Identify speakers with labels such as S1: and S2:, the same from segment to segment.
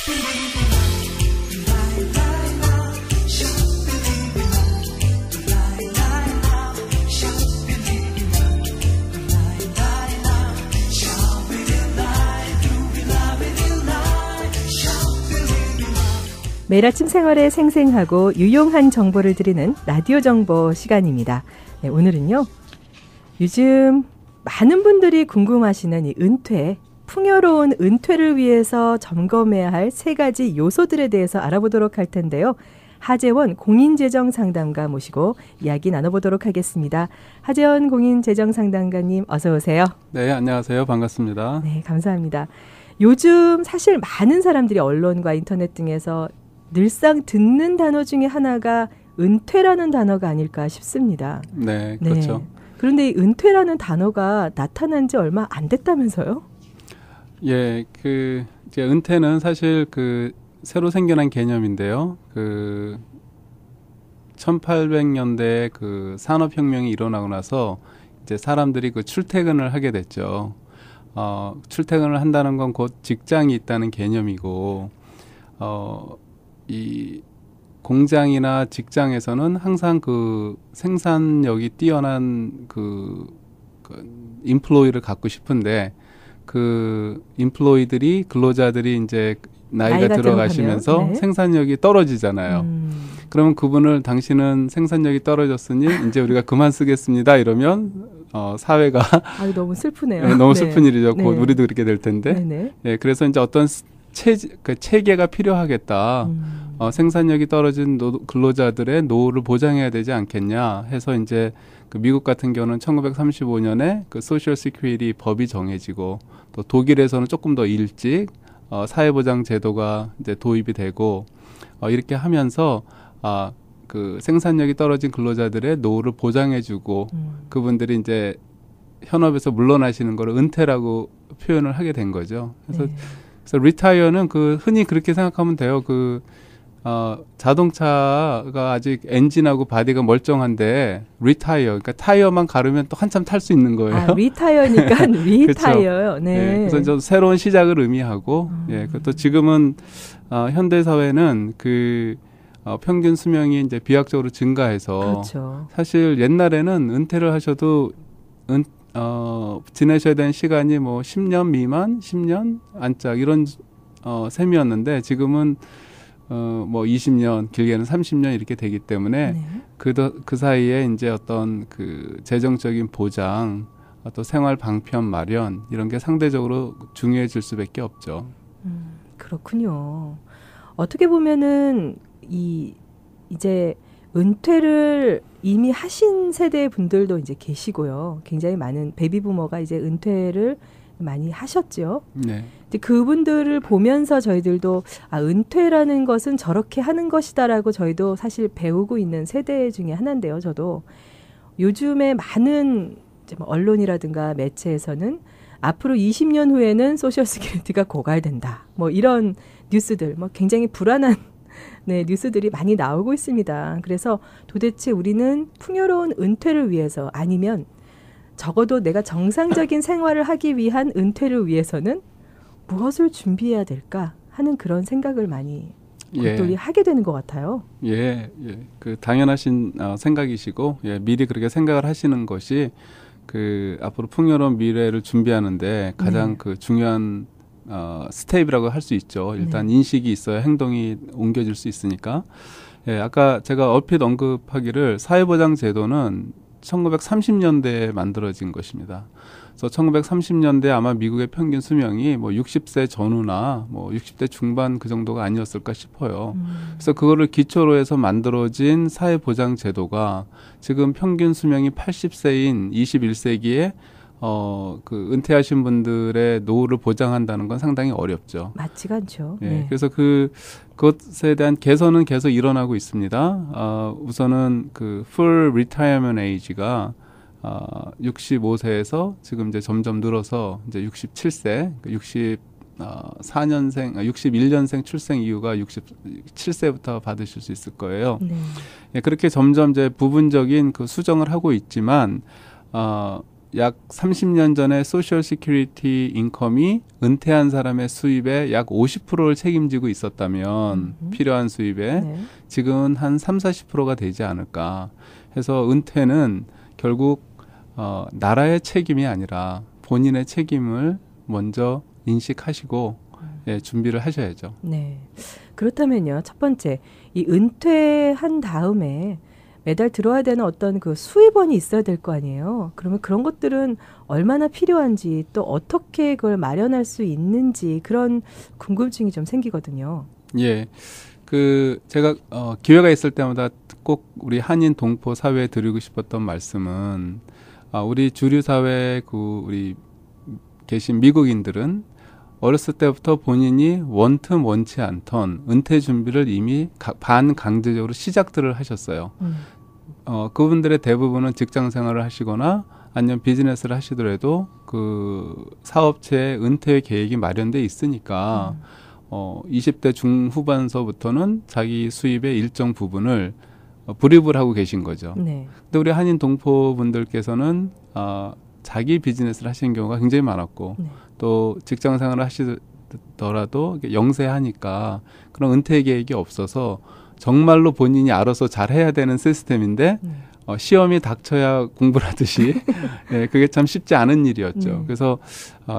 S1: 매일 아침 생활에 생생하고 유용한 정보를 드리는 라디오 정보 시간입니다. 네, 오늘은요. 요즘 많은 분들이 궁금하시는 이 은퇴, 풍요로운 은퇴를 위해서 점검해야 할 3가지 요소들에 대해서 알아보도록 할 텐데요. 하재원 공인재정상담가 모시고 이야기 나눠보도록 하겠습니다. 하재원 공인재정상담가님 어서 오세요.
S2: 네, 안녕하세요. 반갑습니다.
S1: 네, 감사합니다. 요즘 사실 많은 사람들이 언론과 인터넷 등에서 늘상 듣는 단어 중에 하나가 은퇴라는 단어가 아닐까 싶습니다.
S2: 네, 그렇죠.
S1: 네. 그런데 이 은퇴라는 단어가 나타난 지 얼마 안 됐다면서요?
S2: 예, 이제 은퇴는 사실 새로 생겨난 개념인데요. 1800년대에 산업혁명이 일어나고 나서 이제 사람들이 출퇴근을 하게 됐죠. 출퇴근을 한다는 건 곧 직장이 있다는 개념이고, 이 공장이나 직장에서는 항상 생산력이 뛰어난 인플로이를 갖고 싶은데 인플로이들이 근로자들이 이제 나이가 들어가시면서 네. 생산력이 떨어지잖아요. 그러면 그분을 당신은 생산력이 떨어졌으니 이제 우리가 그만 쓰겠습니다. 이러면 사회가
S1: 너무 슬프네요.
S2: 네, 너무 슬픈
S1: 네.
S2: 일이죠.
S1: 네.
S2: 곧 우리도 그렇게 될 텐데.
S1: 네.
S2: 네, 그래서 이제 어떤 체계가 필요하겠다. 생산력이 떨어진 근로자들의 노후를 보장해야 되지 않겠냐 해서 이제 미국 같은 경우는 1935년에 소셜 시큐리티 법이 정해지고 또 독일에서는 조금 더 일찍 사회보장 제도가 이제 도입이 되고 이렇게 하면서 생산력이 떨어진 근로자들의 노후를 보장해주고 그분들이 이제 현업에서 물러나시는 걸 은퇴라고 표현을 하게 된 거죠. 그래서 리타이어는 흔히 그렇게 생각하면 돼요. 자동차가 아직 엔진하고 바디가 멀쩡한데 리타이어, 그러니까 타이어만 가르면 또 한참 탈 수 있는 거예요.
S1: 리타이어니까 리타이어요.
S2: 그렇죠.
S1: 네.
S2: 네. 그래서 좀 새로운 시작을 의미하고, 또 지금은 현대 사회는 평균 수명이 이제 비약적으로 증가해서
S1: 그렇죠.
S2: 사실 옛날에는 은퇴를 하셔도 지내셔야 되는 시간이 10년 미만, 10년 안짝 이런 셈이었는데 지금은 20년, 길게는 30년 이렇게 되기 때문에
S1: 네.
S2: 그 사이에 이제 어떤 재정적인 보장, 또 생활 방편 마련 이런 게 상대적으로 중요해질 수밖에 없죠.
S1: 그렇군요. 어떻게 보면은 이제 은퇴를 이미 하신 세대 분들도 이제 계시고요. 굉장히 많은 베이비부머가 이제 은퇴를 많이 하셨죠.
S2: 네.
S1: 근데 그분들을 보면서 저희들도 은퇴라는 것은 저렇게 하는 것이다라고 저희도 사실 배우고 있는 세대 중에 하나인데요. 저도 요즘에 많은 이제 언론이라든가 매체에서는 앞으로 20년 후에는 소셜 시큐리티가 고갈된다. 이런 뉴스들, 굉장히 불안한 뉴스들이 많이 나오고 있습니다. 그래서 도대체 우리는 풍요로운 은퇴를 위해서 아니면 적어도 내가 정상적인 생활을 하기 위한 은퇴를 위해서는 무엇을 준비해야 될까 하는 그런 생각을 많이 곧돌이 하게 되는 것 같아요.
S2: 예. 당연하신 생각이시고, 미리 그렇게 생각을 하시는 것이 앞으로 풍요로운 미래를 준비하는데 가장 중요한 스텝이라고 할 수 있죠. 일단 인식이 있어야 행동이 옮겨질 수 있으니까. 아까 제가 얼핏 언급하기를 사회보장 제도는 1930년대에 만들어진 것입니다. 그래서 1930년대 아마 미국의 평균 수명이 60세 전후나 60대 중반 그 정도가 아니었을까 싶어요. 그래서 그거를 기초로 해서 만들어진 사회보장 제도가 지금 평균 수명이 80세인 21세기에 은퇴하신 분들의 노후를 보장한다는 건 상당히 어렵죠.
S1: 맞지가 않죠.
S2: 네. 그래서 그것에 대한 개선은 계속 일어나고 있습니다. 우선은 full retirement age가 65세에서 지금 이제 점점 늘어서 이제 67세, 61년생 출생 이후가 67세부터 받으실 수 있을 거예요. 그렇게 점점 이제 부분적인 수정을 하고 있지만, 약 30년 전에 소셜 시큐리티 인컴이 은퇴한 사람의 수입의 약 50%를 책임지고 있었다면 필요한 수입에
S1: 네.
S2: 지금은 한 3, 40%가 되지 않을까 해서 은퇴는 결국 나라의 책임이 아니라 본인의 책임을 먼저 인식하시고 예, 준비를 하셔야죠.
S1: 네. 그렇다면요. 첫 번째, 이 은퇴한 다음에 매달 들어야 되는 어떤 그 수입원이 있어야 될 거 아니에요. 그러면 그런 것들은 얼마나 필요한지 또 어떻게 그걸 마련할 수 있는지 그런 궁금증이 좀 생기거든요.
S2: 예. 제가 기회가 있을 때마다 꼭 우리 한인 동포 사회에 드리고 싶었던 말씀은 우리 주류 사회 우리 계신 미국인들은 어렸을 때부터 본인이 원튼 원치 않던 은퇴 준비를 이미 반강제적으로 시작들을 하셨어요. 그분들의 대부분은 직장 생활을 하시거나 아니면 비즈니스를 하시더라도 그 사업체의 은퇴 계획이 마련돼 있으니까 20대 중후반서부터는 자기 수입의 일정 부분을 불입을 하고 계신 거죠.
S1: 네.
S2: 근데 우리 한인 동포분들께서는 자기 비즈니스를 하시는 경우가 굉장히 많았고
S1: 네.
S2: 또 직장 생활을 하시더라도 영세하니까 그런 은퇴 계획이 없어서 정말로 본인이 알아서 잘 해야 되는 시스템인데 시험이 닥쳐야 공부를 하듯이 네, 그게 참 쉽지 않은 일이었죠. 그래서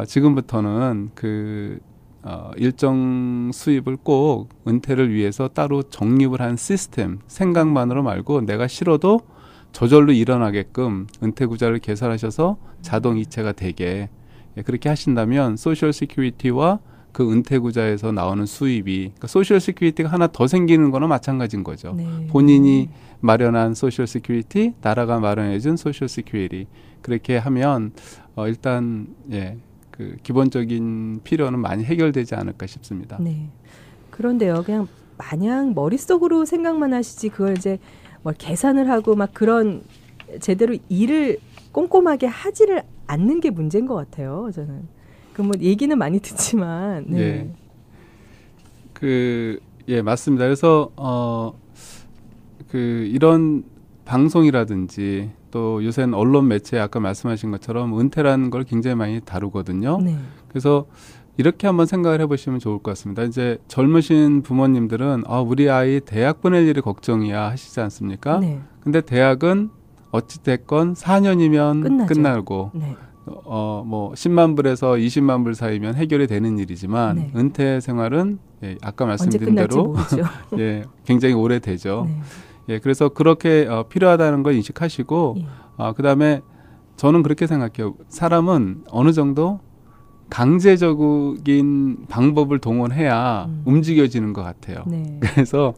S2: 지금부터는 일정 수입을 꼭 은퇴를 위해서 따로 적립을 한 시스템 생각만으로 말고 내가 싫어도 저절로 일어나게끔 은퇴구자를 개설하셔서 자동 이체가 되게 그렇게 하신다면 소셜 시큐리티와 그 은퇴구자에서 나오는 수입이 그러니까 소셜 시큐리티가 하나 더 생기는 거나 마찬가지인 거죠.
S1: 네.
S2: 본인이 마련한 소셜 시큐리티, 나라가 마련해준 소셜 시큐리티 그렇게 하면 일단 기본적인 필요는 많이 해결되지 않을까 싶습니다.
S1: 네. 그런데요, 그냥 마냥 머릿속으로 생각만 하시지 그걸 이제 뭘 계산을 하고 막 그런 제대로 일을 꼼꼼하게 하지를 않는 게 문제인 것 같아요. 저는. 뭐 얘기는 많이 듣지만. 네.
S2: 맞습니다. 그래서 이런 방송이라든지 또 요새는 언론 매체 아까 말씀하신 것처럼 은퇴라는 걸 굉장히 많이 다루거든요.
S1: 네.
S2: 그래서 이렇게 한번 생각을 해보시면 좋을 것 같습니다. 이제 젊으신 부모님들은 우리 아이 대학 보낼 일이 걱정이야 하시지 않습니까?
S1: 네.
S2: 근데 대학은 어찌됐건 4년이면 끝나고
S1: 네.
S2: 뭐 10만 불에서 20만 불 사이면 해결이 되는 일이지만
S1: 네.
S2: 은퇴 생활은 아까 말씀드린 대로 굉장히 오래되죠.
S1: 네.
S2: 그래서 그렇게 필요하다는 걸 인식하시고 그다음에 저는 그렇게 생각해요. 사람은 어느 정도 강제적인 방법을 동원해야 움직여지는 것 같아요.
S1: 네.
S2: 그래서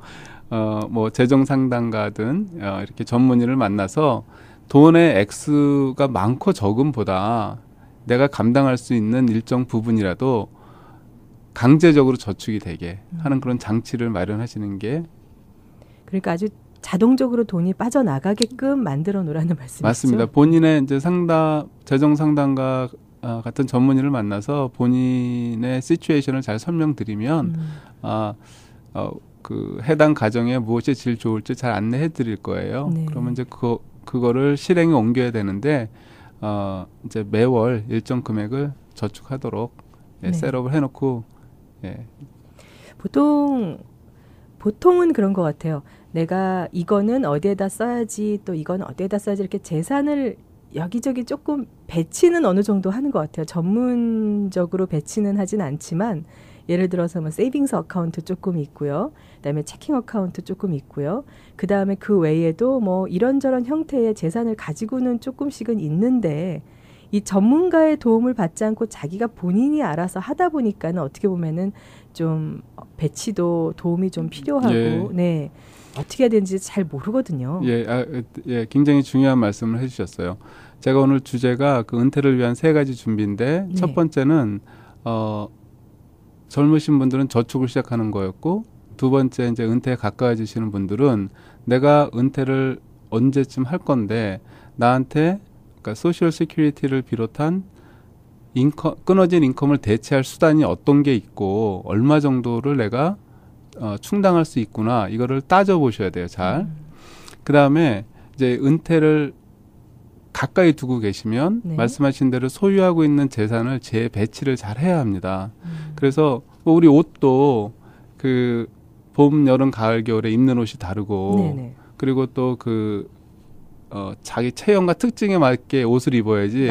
S2: 뭐 재정 상담가든 이렇게 전문의를 만나서 돈의 액수가 많고 적음보다 내가 감당할 수 있는 일정 부분이라도 강제적으로 저축이 되게 하는 그런 장치를 마련하시는 게
S1: 그러니까 아주 자동적으로 돈이 빠져나가게끔 만들어 놓으라는 말씀이죠.
S2: 맞습니다. 본인의 이제 재정 상담가 같은 전문의를 만나서 본인의 시츄에이션을 잘 설명드리면 해당 가정에 무엇이 제일 좋을지 잘 안내해 드릴 거예요.
S1: 네.
S2: 그러면 이제 그거를 실행에 옮겨야 되는데 이제 매월 일정 금액을 저축하도록 셋업을 해놓고
S1: 보통은 그런 것 같아요. 내가 이거는 어디에다 써야지 또 이건 어디에다 써야지 이렇게 재산을 여기저기 조금 배치는 어느 정도 하는 것 같아요. 전문적으로 배치는 하진 않지만 예를 들어서 뭐 세이빙스 어카운트 조금 있고요. 그다음에 체킹 어카운트 조금 있고요. 그다음에 그 외에도 뭐 이런저런 형태의 재산을 가지고는 조금씩은 있는데 이 전문가의 도움을 받지 않고 자기가 본인이 알아서 하다 보니까는 어떻게 보면은 좀 배치도 도움이 좀 필요하고 네. 어떻게 해야 되는지 잘 모르거든요.
S2: 굉장히 중요한 말씀을 해주셨어요. 제가 오늘 주제가 그 은퇴를 위한 3가지 준비인데 첫 번째는 젊으신 분들은 저축을 시작하는 거였고 두 번째 이제 은퇴에 가까워지시는 분들은 내가 은퇴를 언제쯤 할 건데 나한테 그러니까 소셜 시큐리티를 비롯한 끊어진 인컴을 대체할 수단이 어떤 게 있고 얼마 정도를 내가 충당할 수 있구나 이거를 따져 보셔야 돼요. 잘. 그다음에 이제 은퇴를 가까이 두고 계시면
S1: 네.
S2: 말씀하신 대로 소유하고 있는 재산을 재배치를 잘 해야 합니다. 그래서 뭐 우리 옷도 그 봄, 여름, 가을, 겨울에 입는 옷이 다르고
S1: 네네.
S2: 그리고 또 자기 체형과 특징에 맞게 옷을 입어야지.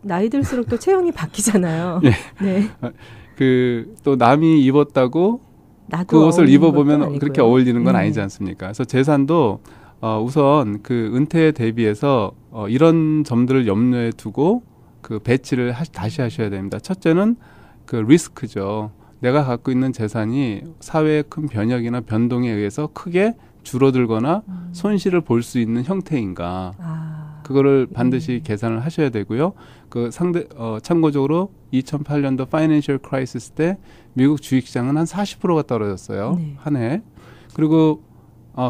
S1: 나이 들수록 또 체형이 바뀌잖아요.
S2: 예.
S1: 네.
S2: 또 남이 입었다고
S1: 나도
S2: 그 옷을
S1: 어울리는 것도
S2: 입어보면
S1: 아니고요.
S2: 그렇게 어울리는 건
S1: 네.
S2: 아니지 않습니까? 그래서 재산도 우선 그 은퇴에 대비해서 이런 점들을 염두에 두고 그 배치를 다시 하셔야 됩니다. 첫째는 그 리스크죠. 내가 갖고 있는 재산이 사회의 큰 변혁이나 변동에 의해서 크게 줄어들거나 손실을 볼 수 있는 형태인가. 그거를 반드시 계산을 하셔야 되고요. 참고적으로 2008년도 파이낸셜 크라이시스 때 미국 주식시장은 한 40%가 떨어졌어요.
S1: 네.
S2: 한 해. 그리고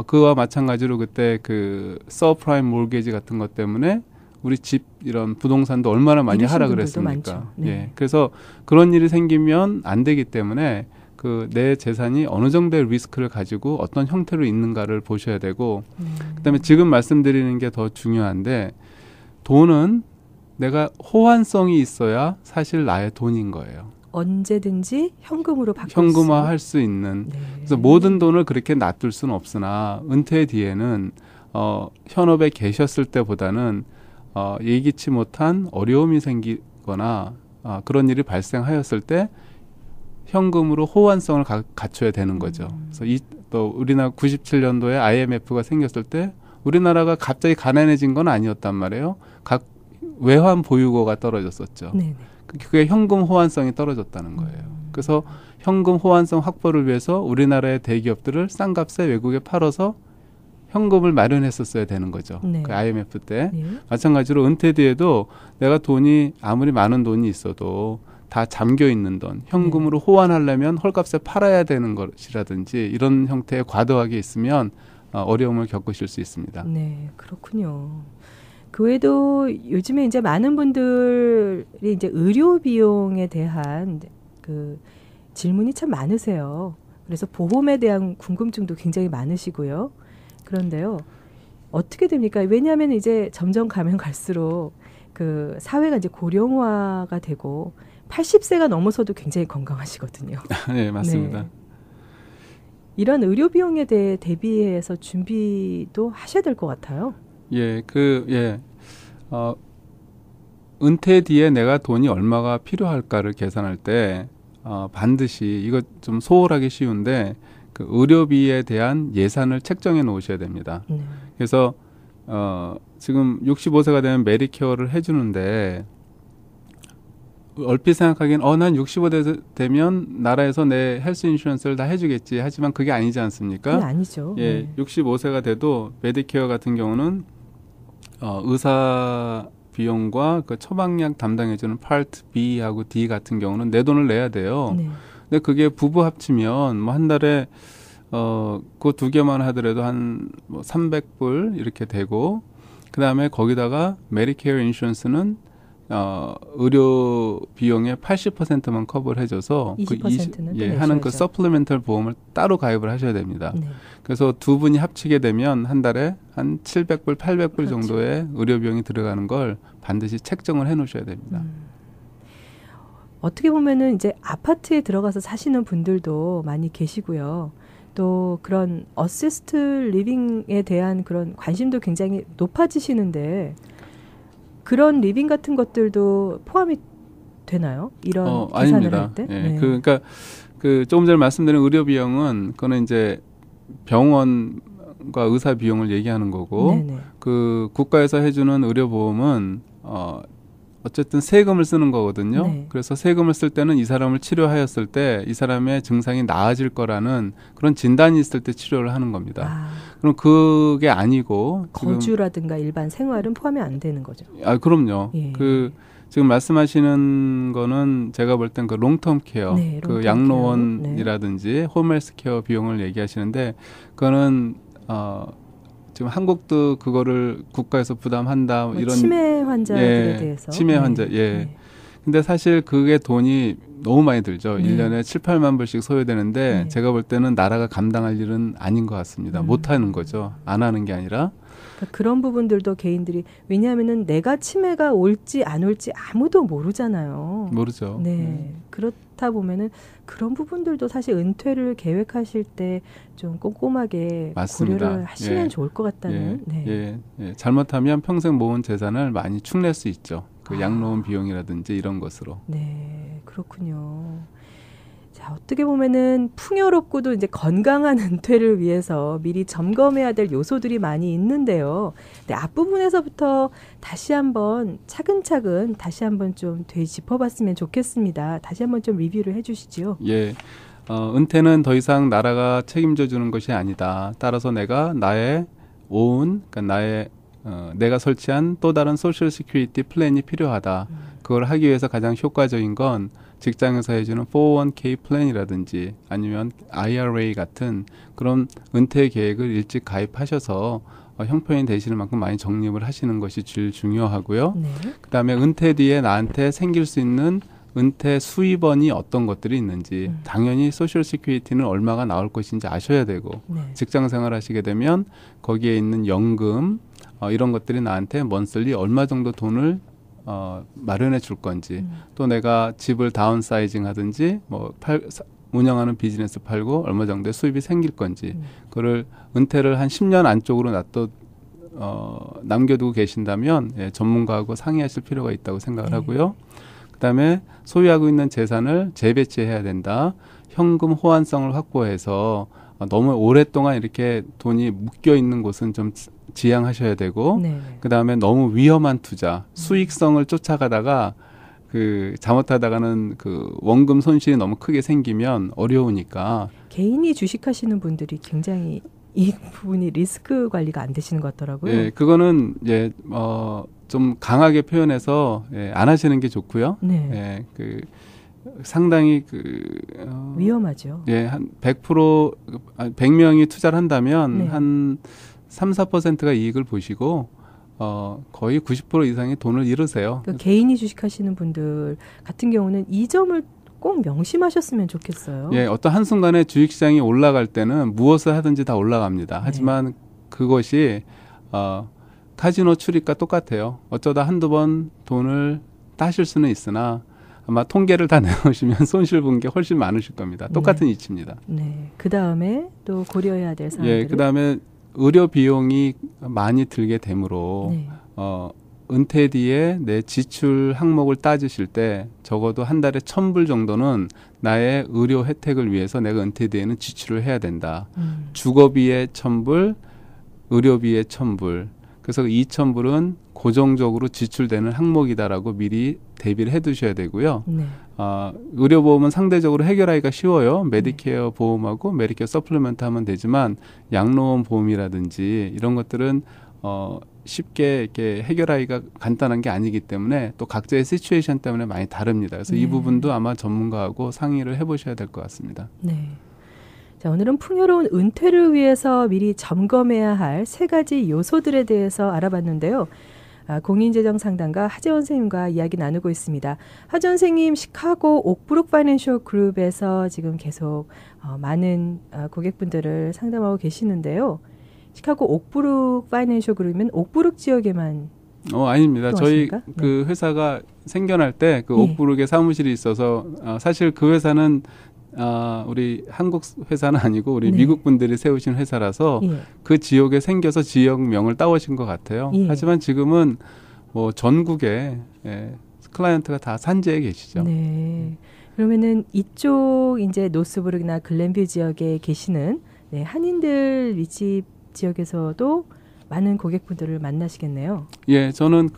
S2: 그와 마찬가지로 그때 그 서프라임 몰게지 같은 것 때문에 우리 집 이런 부동산도 얼마나 많이
S1: 잃으신
S2: 하락을
S1: 분들도
S2: 했습니까?
S1: 많죠. 네.
S2: 예. 그래서 그런 일이 생기면 안 되기 때문에 그 내 재산이 어느 정도의 리스크를 가지고 어떤 형태로 있는가를 보셔야 되고 그다음에 지금 말씀드리는 게 더 중요한데 돈은 내가 호환성이 있어야 사실 나의 돈인 거예요.
S1: 언제든지 현금으로 바꿀
S2: 현금화할 수 있는.
S1: 네.
S2: 그래서 모든 돈을 그렇게 놔둘 수는 없으나 은퇴 뒤에는 현업에 계셨을 때보다는 예기치 못한 어려움이 생기거나 그런 일이 발생하였을 때 현금으로 호환성을 갖춰야 되는 거죠. 그래서 또 우리나라 97년도에 IMF가 생겼을 때 우리나라가 갑자기 가난해진 건 아니었단 말이에요. 각 외환 보유고가 떨어졌었죠.
S1: 네네.
S2: 그게 현금 호환성이 떨어졌다는 거예요. 그래서 현금 호환성 확보를 위해서 우리나라의 대기업들을 싼 값에 외국에 팔아서 현금을 마련했었어야 되는 거죠.
S1: 네.
S2: 그 IMF 때.
S1: 네.
S2: 마찬가지로 은퇴 뒤에도 내가 돈이 아무리 많은 돈이 있어도 다 잠겨 있는 돈, 현금으로 호환하려면 헐값에 팔아야 되는 것이라든지 이런 형태의 과도하게 있으면 어려움을 겪으실 수 있습니다.
S1: 네, 그렇군요. 그 외에도 요즘에 이제 많은 분들이 이제 의료 비용에 대한 그 질문이 참 많으세요. 그래서 보험에 대한 궁금증도 굉장히 많으시고요. 그런데요, 어떻게 됩니까? 왜냐하면 이제 점점 가면 갈수록 그 사회가 이제 고령화가 되고 80세가 넘어서도 굉장히 건강하시거든요.
S2: 네, 맞습니다.
S1: 네. 이런 의료 비용에 대해 대비해서 준비도 하셔야 될 것 같아요.
S2: 은퇴 뒤에 내가 돈이 얼마가 필요할까를 계산할 때 반드시 이거 좀 소홀하기 쉬운데 그 의료비에 대한 예산을 책정해 놓으셔야 됩니다. 그래서 지금 65세가 되면 메디케어를 해주는데 얼핏 생각하기엔 난 65 되면 나라에서 내 헬스 인슈런스를 다 해주겠지. 하지만 그게 아니지 않습니까?
S1: 그게 아니죠.
S2: 예,
S1: 네.
S2: 65세가 돼도 메디케어 같은 경우는 의사 비용과 그 처방약 담당해주는 파트 B하고 D 같은 경우는 내 돈을 내야 돼요.
S1: 네.
S2: 근데 그게 부부 합치면 뭐 한 달에 그 두 개만 하더라도 한 뭐 300불 이렇게 되고 그 다음에 거기다가 메디케어 인슈런스는 의료 비용의 80%만 커버를 해줘서
S1: 20%는
S2: 하는 그 서플리멘털 보험을 따로 가입을 하셔야 됩니다.
S1: 네.
S2: 그래서 두 분이 합치게 되면 한 달에 한 700불, 800불
S1: 그렇죠.
S2: 정도의 의료 비용이 들어가는 걸 반드시 책정을 해 놓으셔야 됩니다.
S1: 어떻게 보면은 이제 아파트에 들어가서 사시는 분들도 많이 계시고요. 또 그런 어시스트 리빙에 대한 그런 관심도 굉장히 높아지시는데 그런 리빙 같은 것들도 포함이 되나요? 이런 계산을
S2: 아닙니다.
S1: 할 때?
S2: 예,
S1: 네.
S2: 그러니까 조금 전에 말씀드린 의료 비용은 그거는 이제 병원과 의사 비용을 얘기하는 거고
S1: 네네.
S2: 그 국가에서 해주는 의료 보험은 어쨌든 세금을 쓰는 거거든요.
S1: 네.
S2: 그래서 세금을 쓸 때는 이 사람을 치료하였을 때 이 사람의 증상이 나아질 거라는 그런 진단이 있을 때 치료를 하는 겁니다. 그럼 그게 아니고
S1: 거주라든가 일반 생활은 포함이 안 되는 거죠.
S2: 그럼요.
S1: 예.
S2: 지금 말씀하시는 거는 제가 볼 땐 그 롱텀 케어,
S1: 네,
S2: 그
S1: 롱텀
S2: 양로원이라든지 홈헬스 케어 비용을 얘기하시는데 그거는 지금 한국도 그거를 국가에서 부담한다
S1: 뭐
S2: 이런
S1: 치매 환자들에 대해서
S2: 치매 환자
S1: 네.
S2: 근데 사실 그게 돈이 너무 많이 들죠.
S1: 네.
S2: 1년에 7, 8만 불씩 소요되는데
S1: 네.
S2: 제가 볼 때는 나라가 감당할 일은 아닌 것 같습니다. 못 하는 거죠. 안 하는 게 아니라.
S1: 그러니까 그런 부분들도 개인들이 왜냐하면은 내가 치매가 올지 안 올지 아무도 모르잖아요.
S2: 모르죠.
S1: 네. 그렇다 보면은 그런 부분들도 사실 은퇴를 계획하실 때 좀 꼼꼼하게
S2: 맞습니다.
S1: 고려를 하시면
S2: 예.
S1: 좋을 것 같다는. 네.
S2: 예. 잘못하면 평생 모은 재산을 많이 축낼 수 있죠. 그
S1: 아.
S2: 양로원 비용이라든지 이런 것으로.
S1: 네, 그렇군요. 자, 어떻게 보면은 풍요롭고도 이제 건강한 은퇴를 위해서 미리 점검해야 될 요소들이 많이 있는데요. 네, 앞부분에서부터 다시 한번 차근차근 다시 한번 좀 되짚어봤으면 좋겠습니다. 다시 한번 좀 리뷰를 해주시죠.
S2: 예. 은퇴는 더 이상 나라가 책임져 주는 것이 아니다. 따라서 내가 나의 그러니까 나의 내가 설치한 또 다른 소셜 시큐리티 플랜이 필요하다. 그걸 하기 위해서 가장 효과적인 건 직장에서 해주는 401k 플랜이라든지 아니면 IRA 같은 그런 은퇴 계획을 일찍 가입하셔서 형편이 되시는 만큼 많이 적립을 하시는 것이 제일 중요하고요.
S1: 네.
S2: 그다음에 은퇴 뒤에 나한테 생길 수 있는 은퇴 수입원이 어떤 것들이 있는지 당연히 소셜 시큐리티는 얼마가 나올 것인지 아셔야 되고
S1: 네.
S2: 직장 생활 하시게 되면 거기에 있는 연금 이런 것들이 나한테 먼슬리 얼마 정도 돈을 마련해 줄 건지 또 내가 집을 다운사이징 하든지 뭐 운영하는 비즈니스 팔고 얼마 정도의 수입이 생길 건지 그거를 은퇴를 한 10년 안쪽으로 남겨두고 계신다면 예, 전문가하고 상의하실 필요가 있다고 생각을 하고요. 그다음에 소유하고 있는 재산을 재배치해야 된다. 현금 호환성을 확보해서 너무 오랫동안 이렇게 돈이 묶여 있는 곳은 좀 지양하셔야 되고
S1: 네.
S2: 그다음에 너무 위험한 투자, 수익성을 쫓아가다가 잘못하다가는 그 원금 손실이 너무 크게 생기면 어려우니까
S1: 개인이 주식하시는 분들이 굉장히 이 부분이 리스크 관리가 안 되시는 것 같더라고요.
S2: 예, 그거는 좀 강하게 표현해서 안 하시는 게 좋고요.
S1: 네.
S2: 예, 상당히
S1: 위험하죠.
S2: 예, 한 100명이 투자를 한다면
S1: 네.
S2: 한 3, 4%가 이익을 보시고 거의 90% 이상의 돈을 잃으세요.
S1: 그러니까 개인이 주식하시는 분들 같은 경우는 이 점을 꼭 명심하셨으면 좋겠어요.
S2: 예, 어떤 한순간에 주식시장이 올라갈 때는 무엇을 하든지 다 올라갑니다. 하지만 그것이 카지노 출입과 똑같아요. 어쩌다 한두 번 돈을 따실 수는 있으나 아마 통계를 다 내놓으시면 손실 본 게 훨씬 많으실 겁니다. 똑같은 이치입니다.
S1: 네. 그 다음에 또 고려해야 될 사항들은?
S2: 예, 그 다음에 의료 비용이 많이 들게 되므로
S1: 네.
S2: 은퇴 뒤에 내 지출 항목을 따지실 때 적어도 한 달에 1,000불 정도는 나의 의료 혜택을 위해서 내가 은퇴 뒤에는 지출을 해야 된다. 주거비에 1,000불, 의료비에 1,000불. 그래서 2,000불은 고정적으로 지출되는 항목이다라고 미리 대비를 해두셔야 되고요.
S1: 네.
S2: 의료보험은 상대적으로 해결하기가 쉬워요. 메디케어 보험하고 메디케어 서플리먼트 하면 되지만 양로원 보험이라든지 이런 것들은 쉽게 이렇게 해결하기가 간단한 게 아니기 때문에 또 각자의 시츄에이션 때문에 많이 다릅니다. 그래서 이 부분도 아마 전문가하고 상의를 해보셔야 될 것 같습니다.
S1: 네. 자, 오늘은 풍요로운 은퇴를 위해서 미리 점검해야 할 3가지 요소들에 대해서 알아봤는데요. 공인재정 상담가 하재원 선생님과 이야기 나누고 있습니다. 하재원 선생님, 시카고 옥브룩 파이낸셜 그룹에서 지금 계속 많은 고객분들을 상담하고 계시는데요. 시카고 옥브룩 파이낸셜 그룹이면 옥브룩 지역에만
S2: 아닙니다. 저희
S1: 네.
S2: 그 회사가 생겨날 때 그 옥브룩에 사무실이 있어서 사실 그 회사는 우리 한국 회사는 아니고 우리 미국 분들이 세우신 회사라서 그 지역에 생겨서 지역명을 따오신 것 같아요. 하지만 지금은 뭐 전국에 클라이언트가 다 산지에 계시죠.
S1: 네. 그러면은 이쪽 이제 노스브룩이나 글렌뷰 지역에 계시는 한인들 위치 지역에서도 많은 고객분들을 만나시겠네요.
S2: 예, 저는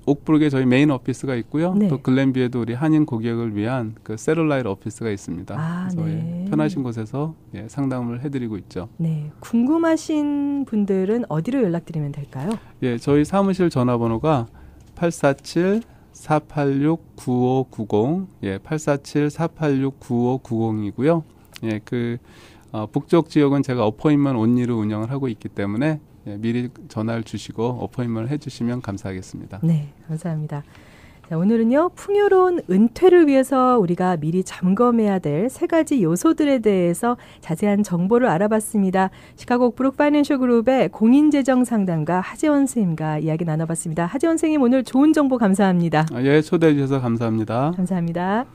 S2: 옥브룩에 저희 메인 오피스가 있고요.
S1: 네.
S2: 또 글렌뷰에도 우리 한인 고객을 위한 그 셀룰라이트 오피스가 있습니다. 그래서 편하신 곳에서 상담을 해드리고 있죠.
S1: 네, 궁금하신 분들은 어디로 연락드리면 될까요?
S2: 예, 저희 사무실 전화번호가 847-486-9590, 847-486-9590이고요. 예, 북쪽 지역은 제가 어포인먼트 온리로 운영을 하고 있기 때문에 미리 전화를 주시고 어포인먼트를 해주시면 감사하겠습니다.
S1: 네, 감사합니다. 자, 오늘은요, 풍요로운 은퇴를 위해서 우리가 미리 점검해야 될 3가지 요소들에 대해서 자세한 정보를 알아봤습니다. 시카고 브룩 파이낸셜 그룹의 공인재정 상담가 하재원 선생님과 이야기 나눠봤습니다. 하재원 선생님, 오늘 좋은 정보 감사합니다.
S2: 예, 초대해 주셔서 감사합니다.
S1: 감사합니다.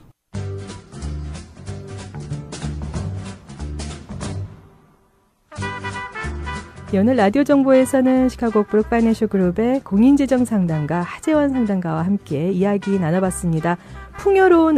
S1: 오늘 라디오 정보에서는 시카고 브룩 파이낸셜 그룹의 공인재정 상담가 하재원 상담가와 함께 이야기 나눠봤습니다. 풍요로운